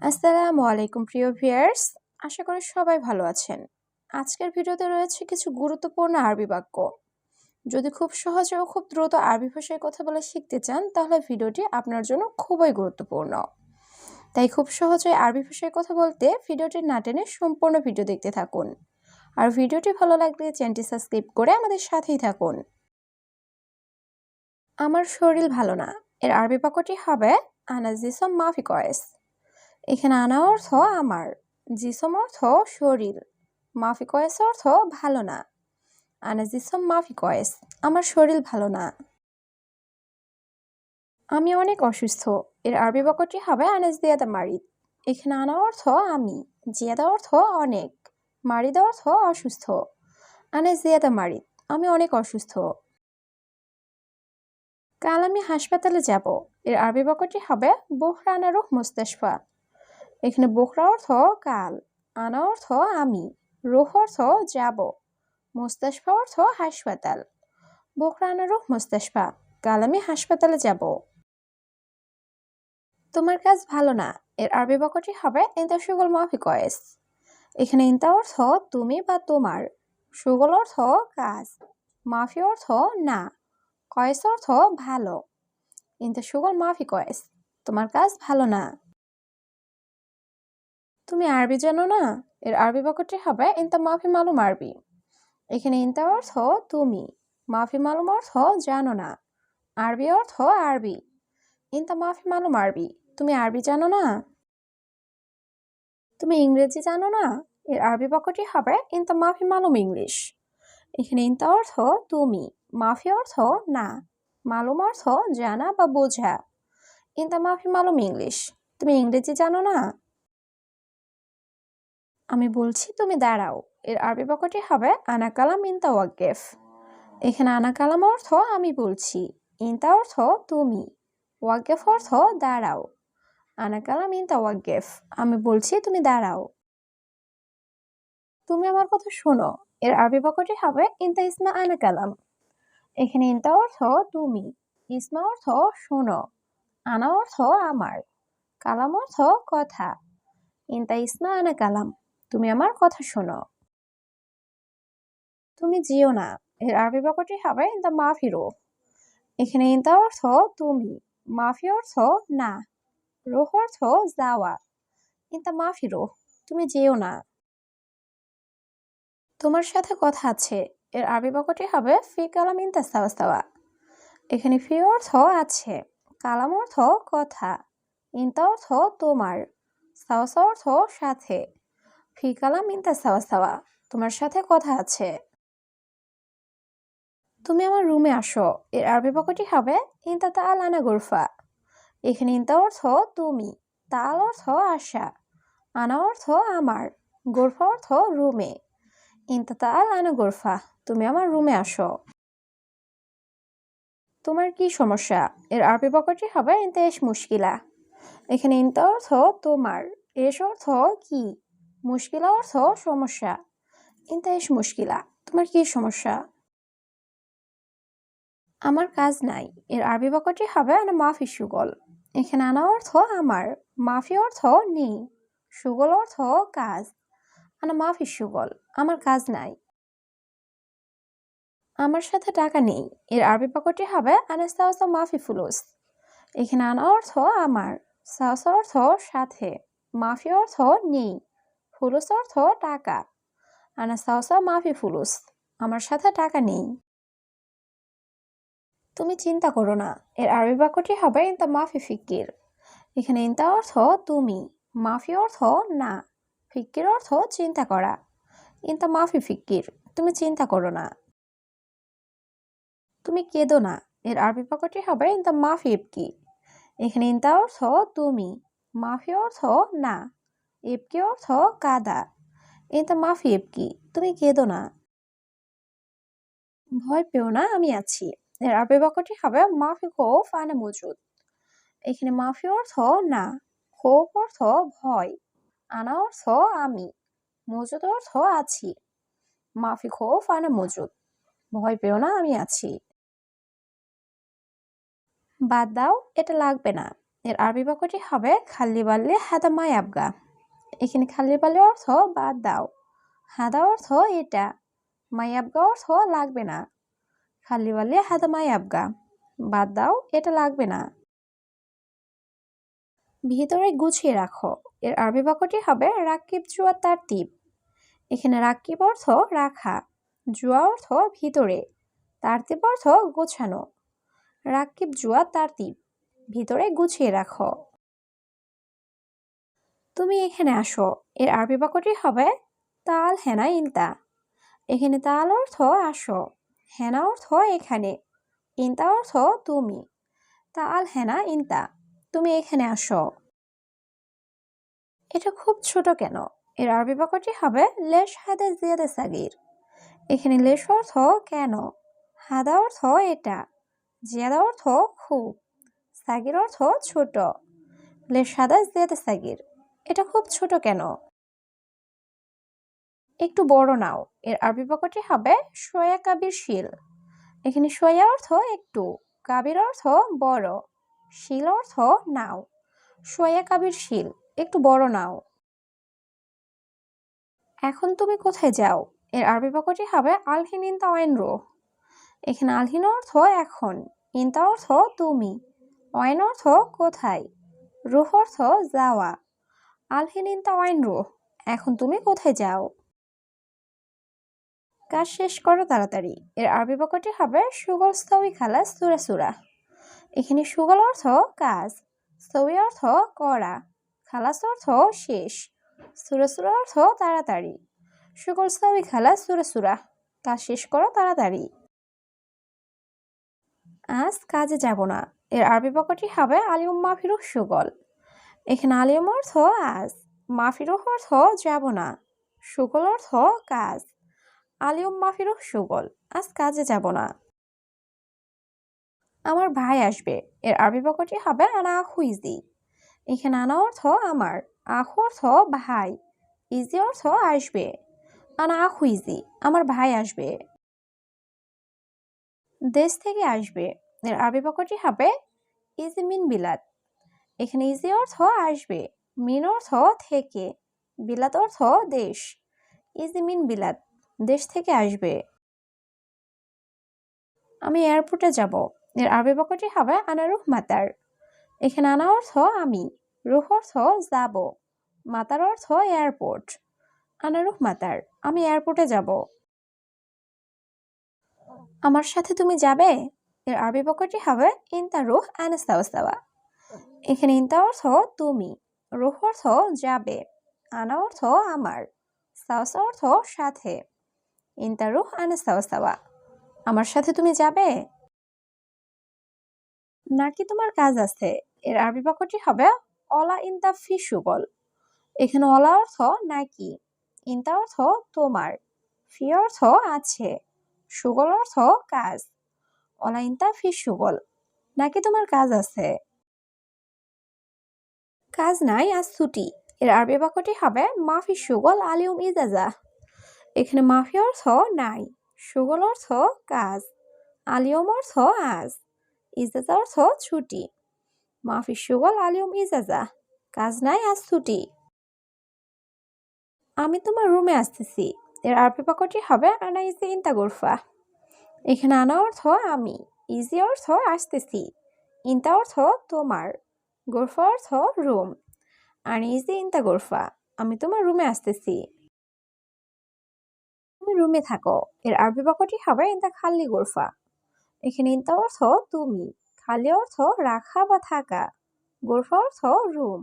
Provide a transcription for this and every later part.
আসসালামু আলাইকুম প্রিয় ভিউয়ার্স, আশা করি সবাই ভালো আছেন। আজকের ভিডিওতে রয়েছে কিছু গুরুত্বপূর্ণ আরবি বাক্য। যদি খুব সহজে ও খুব দ্রুত আরবি ভাষায় কথা বলা শিখতে চান তাহলে ভিডিওটি আপনার জন্য খুবই গুরুত্বপূর্ণ। তাই খুব সহজে আরবি ভাষায় কথা বলতে ভিডিওটি না টেনে সম্পূর্ণ ভিডিও দেখতে থাকুন। আর ভিডিওটি ভালো লাগলে চ্যানেলটি সাবস্ক্রাইব করে আমাদের সাথেই থাকুন। আমার শরীর ভালো না, এর আরবি বাক্যটি হবে আনা জিসম মাফি কয়েস। এখানে আনা অর্থ আমার, জিসম অর্থ শরীর, মাফি কয়েস অর্থ ভালো না। আনা জিসম মাফি কয়েস, আমার শরীর ভালো না। আমি অনেক অসুস্থ, এর আরবি বাক্যটি হবে আনা জিয়াদা মারিদ। এখানে আনা অর্থ আমি, জিয়াদা অর্থ অনেক, মারিদ অর্থ অসুস্থ। আনা জিয়াদা মারিদ, আমি অনেক অসুস্থ। কাল আমি হাসপাতালে যাব, এর আরবি বাক্যটি হবে বুকরা আনা রুহ মুস্তাশফা। এখানে বুকরা অর্থ কাল, আনা অর্থ আমি, রুহ অর্থ যাব, মুস্তাশফা অর্থ হাসপাতাল। বুকরা আনা রুহ মুস্তাশফা, কাল আমি হাসপাতালে যাব। তোমার কাজ ভালো না, এর আরবি বাক্যটি হবে ইনতা শুগল মাফি কয়েস। এখানে ইনতা অর্থ তুমি বা তোমার, শুগল অর্থ কাজ, মাফি অর্থ না, কয়েস অর্থ ভালো। ইনতা শুগল মাফি কয়েস, তোমার কাজ ভালো না। তুমি আরবি জানো না, এর আরবি বাক্যটি হবে ইনতা মাফি মালুম আরবি। এখানে ইনতা অর্থ তুমি, মাফি মালুম অর্থ জানো না, আরবি অর্থ আরবি। ইনতা মাফি মালুম আরবি, তুমি আরবি জানো না। তুমি ইংরেজি জানো না, এর আরবি বাক্যটি হবে ইনতা মাফি মালুম ইংলিশ। এখানে ইনতা অর্থ তুমি, মাফি অর্থ না, মালুম অর্থ জানা বা বোঝা। ইনতা মাফি মালুম ইংলিশ, তুমি ইংরেজি জানো না। আমি বলছি তুমি দাঁড়াও, এর আরবি বাক্যটি হবে আনা কালাম ইনতা ওয়াক্কেফ। এখানে আনা কালাম অর্থ আমি বলছি, ইনতা অর্থ তুমি, ওয়াক্কেফ অর্থ দাঁড়াও। আনা কালাম ইনতা ওয়াক্কেফ, আমি বলছি তুমি দাঁড়াও। তুমি আমার কথা শোনো, এর আরবি বাক্যটি হবে ইনতা ইসমা আনা কালাম। এখানে ইনতা অর্থ তুমি, ইসমা অর্থ শোনো, আনা অর্থ আমার, কালাম অর্থ কথা। ইনতা ইসমা আনা কালাম, তুমি আমার কথা শোনো। তুমি যেও না, এর আরবি বাক্যটি হবে ইনতা মাফিরো। এখানে ইনতা অর্থ তুমি, মাফি অর্থ না, রুহ অর্থ যাওয়া। ইনতা মাফিরো, তুমি যেও না। তোমার সাথে কথা আছে, এর আরবি বাক্যটি হবে ফি কালাম ইনতা সাওয়া সাওয়া। এখানে ফি অর্থ আছে, কালাম অর্থ কথা, ইনতা অর্থ তোমার, সাওয়া সাওয়া অর্থ সাথে। ফি কালাম ইনতা সাওয়া সাওয়া, তোমার সাথে কথা আছে। তুমি আমার রুমে আসো, এর আরবি বাক্যটি হবে ইনতা তাআল আনা গুরফা। এখানে ইনতা অর্থ তুমি, তাল অর্থ আসা, আনা অর্থ আমার, গুরফা অর্থ রুমে। ইনতা তাআল আনা গুরফা, তুমি আমার রুমে আসো। তোমার কি সমস্যা, এর আরবি বাক্যটি হবে ইনতা এশ মুশকিলা। এখানে ইনতা অর্থ তোমার, এশ অর্থ কি, মুশকিলা অর্থ সমস্যা। ইনতা এশ মুশকিলা, তোমার কি সমস্যা। আমার কাজ নাই, এর আরবি বাক্যটি হবে আনা মাফি সুগল। এখানে আনা অর্থ আমার, মাফি অর্থ নেই, সুগল অর্থ কাজ। আনা মাফি সুগল, আমার কাজ নাই। আমার সাথে টাকা নেই, এর আরবি বাক্যটি হবে আনা সাওসা মাফি ফুলুস। এখানে আনা অর্থ আমার, সাওসা অর্থ সাথে, মাফি অর্থ নেই, ফুলুস অর্থ টাকা। আনা সাওসা মাফি ফুলুস, আমার সাথে টাকা নেই। তুমি চিন্তা করো না, এর আরবি বাক্যটি হবে ইনতা মাফি ফিকির। এখানে ইনতা অর্থ তুমি, মাফি অর্থ না, ফিকির অর্থ চিন্তা করা। ইনতা মাফি ফিকির, তুমি চিন্তা করো না। তুমি কেঁদো না, এর আরবি বাক্যটি হবে ইনতা মাফি ইবকি। এখানে ইনতা অর্থ তুমি, মাফি অর্থ না, ইবকি অর্থ কাদা। ইনতা মাফি ইবকি, তুমি কেঁদো না। ভয় পেও না, আমি আছি, এর আরবি বাক্যটি হবে মাফি খৌফ আনা মজুদ। এখানে মাফি অর্থ না, খৌফ অর্থ ভয়, আনা অর্থ আমি, মজুদ অর্থ আছি। মাফি খৌফ আনা মজুদ, ভয় পেও না, আমি আছি। বাদ দাও, এটা লাগবে না। এর আরবি বাক্যটি হবে খাল্লি বাল্লি হাদা মা ইয়াবগা। এখানে খাল্লি বাল্লি অর্থ বাদ দাও, হাদা অর্থ এটা, মা ইয়াবগা অর্থ লাগবে না। খাল্লি বাল্লি হাদা মা ইয়াবগা, বাদ দাও এটা লাগবে না। ভিতরে গুছিয়ে রাখো। এর আরবি বাক্যটি হবে রাকিব জুয়া তারতিব। এখানে রাকিব অর্থ রাখা, জুয়া অর্থ ভিতরে, তারতিব অর্থ গোছানো। রাকিব জুয়া তারতিব, ভিতরে গুছিয়ে রাখো। তুমি এখানে আসো। এর আরবি বাক্যটি হবে তাল হেনা ইনতা। এখানে তাল অর্থ আসো, হেনা অর্থ এখানে, ইনতা অর্থ তুমি। তাল হেনা ইনতা, তুমি এখানে আসো। এটা খুব ছোট কেন? এর আরবি বাক্যটি হবে লেশ হাদা জিয়াদা সাগির। এখানে লেশ অর্থ কেন, হাদা অর্থ এটা, জিয়াদা অর্থ খুব, সাগির অর্থ ছোট। লেশ হাদা জিয়াদা সাগির, এটা খুব ছোট কেন? একটু বড় নাও। এর আরবি বাক্যটি হবে শোয়া কাবির শিল। এখানে শোয়া অর্থ একটু, কাবির অর্থ বড়, শিল অর্থ নাও। শোয়া কাবির শিল, একটু বড় নাও। এখন তুমি কোথায় যাও? এর আরবি বাক্যটি হবে আলহিন ইনতা ওয়াইন রো। এখানে আলহিন অর্থ এখন, ইনতা অর্থ তুমি, ওয়াইন অর্থ কোথায়, রুহ অর্থ যাওয়া। আলহিন ইনতা ওয়াইন রো, এখন তুমি কোথায় যাও? কাজ শেষ করো তাড়াতাড়ি। এর আরবি বাক্যটি হবে সুগল স্তবি খালাস সুরা সুরা। এখানে সুগল অর্থ কাজ, স্তবি অর্থ করা, খালাস অর্থ শেষ, সুরা সুরা অর্থ তাড়াতাড়ি। সুগল স্তবি খালাস সুরা সুরা, কাজ শেষ করো তাড়াতাড়ি। আজ কাজে যাব না। এর আরবি বাক্যটি হবে আলিউম মাফিরুহ সুগল। এখানে আলিউম অর্থ আজ, মাফিরুহ অর্থ যাব না, সুগল অর্থ কাজ। আলিউম মাফিরুহ সুগল, আজ কাজে যাব না। আমার ভাই আসবে। এর আরবি বাক্যটি হবে আনা আখু ইজি। এখানে আনা অর্থ আমার, আখু অর্থ ভাই, ইজি অর্থ আসবে। আনা আখু ইজি, আমার ভাই আসবে। দেশ থেকে আসবে। এর আরবি বাক্যটি হবে ইজি মিন বিলাদ। এখানে ইজি অর্থ আসবে, মিন অর্থ থেকে, বিলাদ অর্থ দেশ। ইজি মিন বিলাদ, দেশ থেকে আসবে। আমি এয়ারপোর্টে যাব। এর আরবি বাক্যটি হবে আনা রুহ মাতার। এখানে আনা অর্থ আমি, রুহ অর্থ যাব, মাতার অর্থ এয়ারপোর্ট। আনা রুহ মাতার, আমি এয়ারপোর্টে যাব। আমার সাথে তুমি যাবে? এর আরবি বাক্যটি হবে ইনতা রুহ আনা সাওয়া। এখানে ইনতা অর্থ তুমি, রুহ অর্থ যাবে, আনা অর্থ আমার, সাওয়া অর্থ সাথে। ইনতা রুহ আনা সাওয়া, আমার সাথে তুমি যাবে? নাকি তোমার কাজ আছে? এর আরবি বাক্যটি হবে অলা ইনতা ফি সুগল। এখানে অলা অর্থ নাকি, ইনতা অর্থ তোমার, ফি অর্থ আছে, সুগল অর্থ কাজ। অলা ইনতা ফি সুগল, নাকি তোমার কাজ আছে? কাজ নাই, আজ ছুটি। এর আরবি বাক্যটি হবে মাফি সুগল আলিউম ইজাজা। এখানে মাফি অর্থ নাই, সুগল অর্থ কাজ, আলিউম অর্থ আজ, ইজাজা অর্থ ছুটি। মাফি সুগল আলিউম ইজাজা, কাজ নাই, আজ ছুটি। আমি তোমার রুমে আসতেছি। এর আরবি বাক্যটি হবে আনা ইজি ইনতা গোরফা। এখানে আনা অর্থ আমি, ইজি অর্থ আসতেছি, ইনতা অর্থ তোমার, গোরফা অর্থ রুম। আনা ইজি ইনতা গোরফা, আমি তোমার রুমে আসতেছি। তুমি রুমে থাকো। এর আরবি বাক্যটি হবে ইনতা খাল্লি গোরফা। এখানে ইনতা অর্থ তুমি, খালি অর্থ রাখা বা থাকা, গোরফা অর্থ রুম।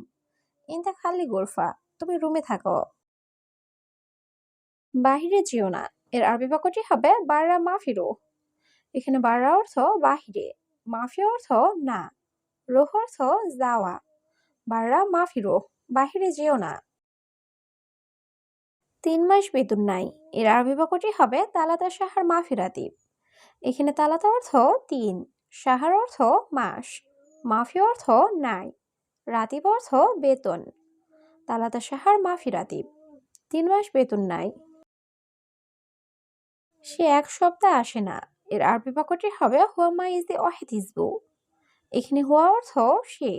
ইনতা খাল্লি গোরফা, তুমি রুমে থাকো। বাহিরে যেও না। এর আরবি বাক্যটি হবে বাররা মাফিরো। এখানে বাররা অর্থ বাহিরে, মাফি অর্থ না, রোহ অর্থ যাওয়া। বাররা মাফিরো, বাহিরে যেও না। 3 মাস বেতন নাই। এর আরবি বাক্যটি হবে তালাতা সাহার মাফিরাতিব। এখানে তালাতা অর্থ 3, সাহার অর্থ মাস, মাফি অর্থ নাই, রাতিব অর্থ বেতন। তালাতা সাহার মাফিরাতিব, 3 মাস বেতন নাই। সে 1 সপ্তাহ আসে না। এর আরবি বাক্যটি হবে হুয়া মা ইজি ওয়াহিদ হিজবু। এখানে হুয়া অর্থ সে,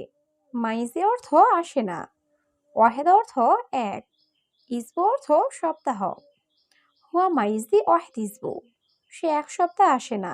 মাইজি অর্থ আসে না, ওয়াহেদ অর্থ এক, ইসবু অর্থ সপ্তাহ। হুয়া মাইজি ওয়াহেদ ইসবু, সে এক সপ্তাহ আসে না।